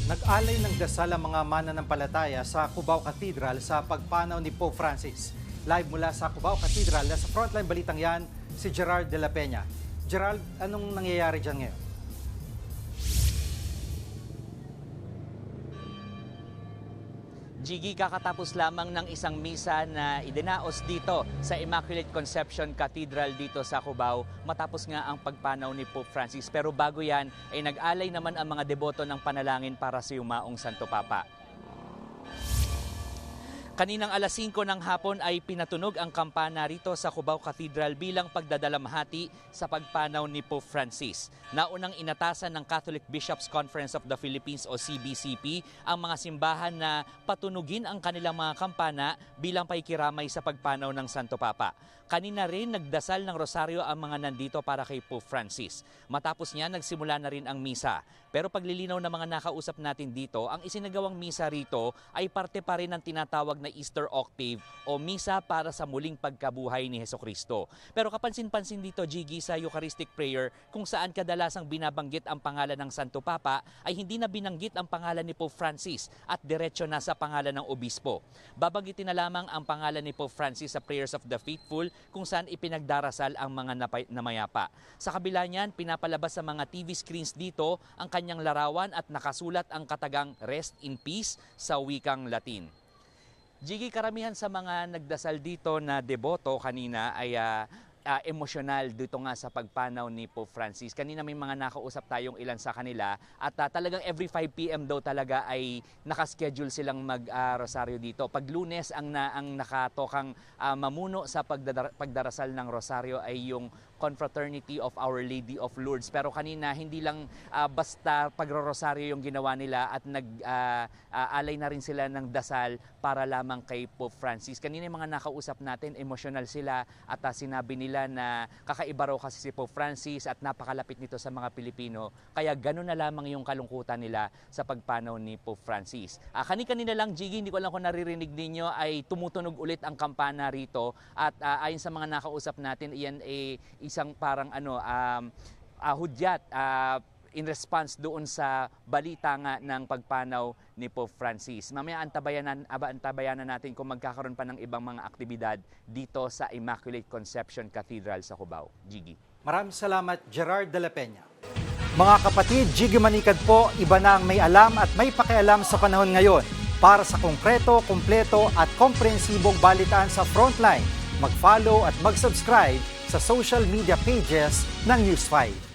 Nag-alay ng dasal ang mga mananampalataya sa Cubao Cathedral sa pagpanaw ni Pope Francis. Live mula sa Cubao Cathedral, sa frontline balitang yan, si Gerald de la Peña. Gerald, anong nangyayari dyan ngayon? Jiggy, kakatapos lamang ng isang misa na idinaos dito sa Immaculate Conception Cathedral dito sa Cubao matapos nga ang pagpanaw ni Pope Francis. Pero bago yan ay nag-alay naman ang mga deboto ng panalangin para sa yumaong Santo Papa. Kaninang alas 5 ng hapon ay pinatunog ang kampana rito sa Cubao Cathedral bilang pagdadalamhati sa pagpanaw ni Pope Francis. Naunang inatasan ng Catholic Bishops Conference of the Philippines o CBCP ang mga simbahan na patunugin ang kanilang mga kampana bilang paikiramay sa pagpanaw ng Santo Papa. Kanina rin nagdasal ng rosaryo ang mga nandito para kay Pope Francis. Matapos niya, nagsimula na rin ang misa. Pero paglilinaw ng mga nakausap natin dito, ang isinagawang misa rito ay parte pa rin ng tinatawag na Easter Octave o misa para sa muling pagkabuhay ni Hesukristo. Pero kapansin-pansin dito, Jiggy, sa Eucharistic Prayer, kung saan kadalasang binabanggit ang pangalan ng Santo Papa, ay hindi na binanggit ang pangalan ni Pope Francis at diretso na sa pangalan ng Obispo. Babanggitin na lamang ang pangalan ni Pope Francis sa Prayers of the Faithful kung saan ipinagdarasal ang mga namayapa. Sa kabila niyan, pinapalabas sa mga TV screens dito ang kanyang larawan at nakasulat ang katagang Rest in Peace sa wikang Latin. Jiggy, karamihan sa mga nagdasal dito na deboto kanina ay emosyonal dito nga sa pagpanaw ni Pope Francis. Kanina may mga nakausap tayong ilan sa kanila at talagang every 5 p.m. daw talaga ay nakaschedule silang mag-rosaryo dito. Pag Lunes ang nakatokang mamuno sa pagdarasal ng rosaryo ay yung Confraternity of Our Lady of Lourdes. Pero kanina hindi lang basta pagro-rosaryo yung ginawa nila at nag-alay na rin sila ng dasal para lamang kay Pope Francis. Kanina yung mga nakausap natin, emosyonal sila at sinabi nila na kakaiba raw kasi si Pope Francis at napakalapit nito sa mga Pilipino. Kaya gano'n na lamang yung kalungkutan nila sa pagpanaw ni Pope Francis. Kanina lang, Jiggy, hindi ko alam kung naririnig ninyo, ay tumutunog ulit ang kampana rito. At ayon sa mga nakausap natin, iyan ay isang parang hudyat in response doon sa balita nga ng pagpanaw ni Pope Francis. Mamaya antabayanan natin kung magkakaroon pa ng ibang mga aktibidad dito sa Immaculate Conception Cathedral sa Cubao. Jiggy. Maraming salamat, Gerard de la Peña. Mga kapatid, Jiggy Manikad po, iba na ang may alam at may pakialam sa panahon ngayon. Para sa konkreto, kumpleto at komprehensibong balitaan sa Frontline, mag-follow at mag-subscribe sa social media pages ng News 5.